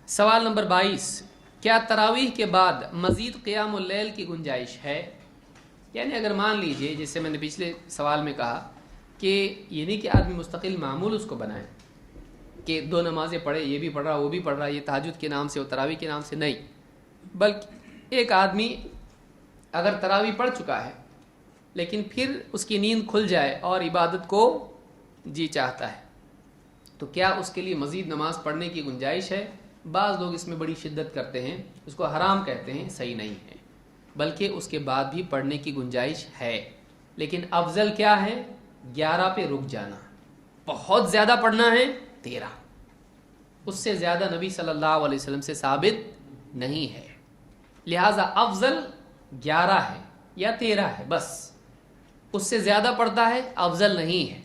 سوال نمبر 22، کیا تراویح کے بعد مزید قیام اللیل کی گنجائش ہے؟ یعنی اگر مان لیجئے جیسے میں نے پچھلے سوال میں کہا کہ یہ نہیں کہ آدمی مستقل معمول اس کو بنائے کہ دو نمازیں پڑھے، یہ بھی پڑھ رہا وہ بھی پڑھ رہا، یہ تہجد کے نام سے اور تراویح کے نام سے، نہیں، بلکہ ایک آدمی اگر تراویح پڑھ چکا ہے لیکن پھر اس کی نیند کھل جائے اور عبادت کو جی چاہتا ہے تو کیا اس کے لیے مزید نماز پڑھنے کی گنجائش ہے؟ بعض لوگ اس میں بڑی شدت کرتے ہیں، اس کو حرام کہتے ہیں، صحیح نہیں ہے، بلکہ اس کے بعد بھی پڑھنے کی گنجائش ہے، لیکن افضل کیا ہے؟ 11 پہ رک جانا، بہت زیادہ پڑھنا ہے 13، اس سے زیادہ نبی صلی اللہ علیہ وسلم سے ثابت نہیں ہے، لہٰذا افضل 11 ہے یا 13 ہے، بس اس سے زیادہ پڑھتا ہے افضل نہیں ہے،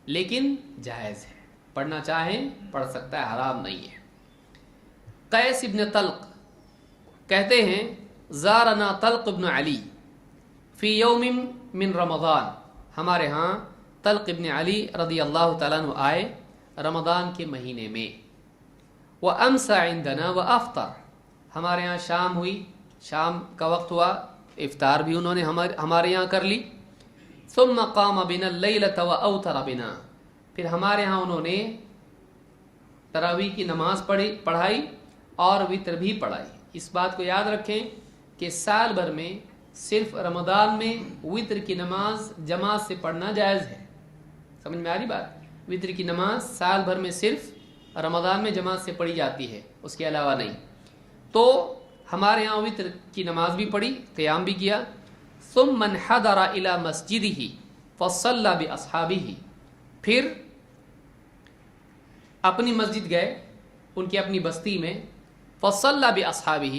لیکن جائز ہے، پڑھنا چاہیں پڑھ سکتا ہے، حرام نہیں ہے۔ قیس ابن طلق کہتے ہیں زارنا طلق ابن علی فی یوم من رمضان، ہمارے ہاں طلق ابن علی رضی اللہ تعالیٰ عنہ آئے رمضان کے مہینے میں، وَأَمْسَى عِنْدَنَا وَأَفْطَرَ، ہمارے ہاں شام ہوئی، شام کا وقت ہوا، افطار بھی انہوں نے ہمارے یہاں کر لی، ثم قام بنا اللیلۃ وأوتر بنا، پھر ہمارے ہاں انہوں نے تراویح کی نماز پڑھائی اور وتر بھی پڑھائی۔ اس بات کو یاد رکھیں کہ سال بھر میں صرف رمضان میں وتر کی نماز جماعت سے پڑھنا جائز ہے، سمجھ میں آ رہی بات؟ وتر کی نماز سال بھر میں صرف رمضان میں جماعت سے پڑھی جاتی ہے، اس کے علاوہ نہیں، تو ہمارے یہاں وتر کی نماز بھی پڑھی، قیام بھی کیا، ثم انحدر الى مسجدہ فصلی باصحابہ، پھر اپنی مسجد گئے، ان کی اپنی بستی میں، فصلی باصحابہ،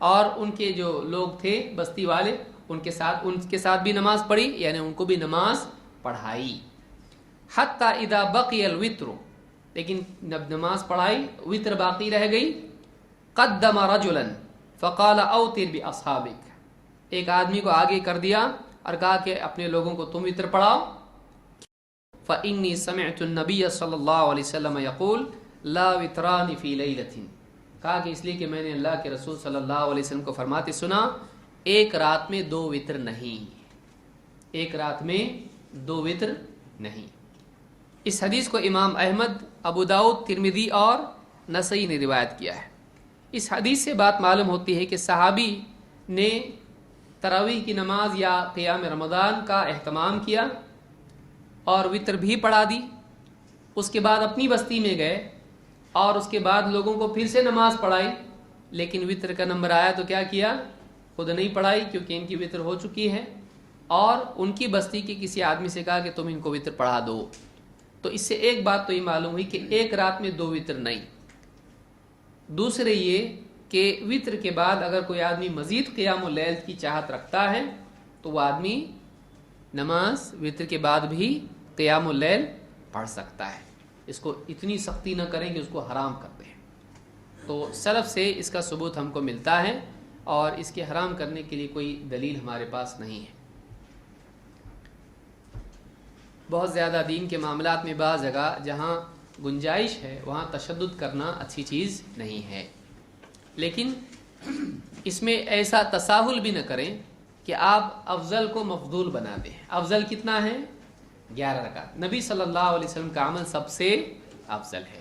اور ان کے جو لوگ تھے بستی والے ان کے ساتھ بھی نماز پڑھی، یعنی ان کو بھی نماز پڑھائی، حتی اذا بقی الوتر، لیکن جب نماز پڑھائی وتر باقی رہ گئی، قدم رجلا فقال اوتر باصحابک، ایک آدمی کو آگے کر دیا اور کہا کہ اپنے لوگوں کو تم وتر پڑھاؤ، فإنی سمعت النبی صلی اللہ علیہ وسلم یقول لا وتران فی لیلۃ، کہا کہ اس لیے کہ میں نے اللہ کے رسول صلی اللہ علیہ وسلم کو فرماتے سنا ایک رات میں 2 وتر نہیں، ایک رات میں 2 وتر نہیں۔ اس حدیث کو امام احمد، ابو داؤد، ترمذی اور نسائی نے روایت کیا ہے۔ اس حدیث سے بات معلوم ہوتی ہے کہ صحابی نے تراویح کی نماز یا قیام رمضان کا اہتمام کیا اور وتر بھی پڑھا دی، اس کے بعد اپنی بستی میں گئے اور اس کے بعد لوگوں کو پھر سے نماز پڑھائی، لیکن وتر کا نمبر آیا تو کیا کیا؟ خود نہیں پڑھائی کیونکہ ان کی وتر ہو چکی ہے، اور ان کی بستی کے کسی آدمی سے کہا کہ تم ان کو وتر پڑھا دو۔ تو اس سے ایک بات تو یہ معلوم ہوئی کہ ایک رات میں 2 وتر نہیں۔ دوسرے یہ کہ وتر کے بعد اگر کوئی آدمی مزید قیام اللیل کی چاہت رکھتا ہے تو وہ آدمی نماز وتر کے بعد بھی قیام اللیل پڑھ سکتا ہے، اس کو اتنی سختی نہ کریں کہ اس کو حرام کر دیں۔ تو سلف سے اس کا ثبوت ہم کو ملتا ہے اور اس کے حرام کرنے کے لیے کوئی دلیل ہمارے پاس نہیں ہے۔ بہت زیادہ دین کے معاملات میں بعض جگہ جہاں گنجائش ہے وہاں تشدد کرنا اچھی چیز نہیں ہے، لیکن اس میں ایسا تساہل بھی نہ کریں کہ آپ افضل کو مفضول بنا دیں۔ افضل کتنا ہے؟ 11 رکعت، نبی صلی اللہ علیہ وسلم کا عمل سب سے افضل ہے۔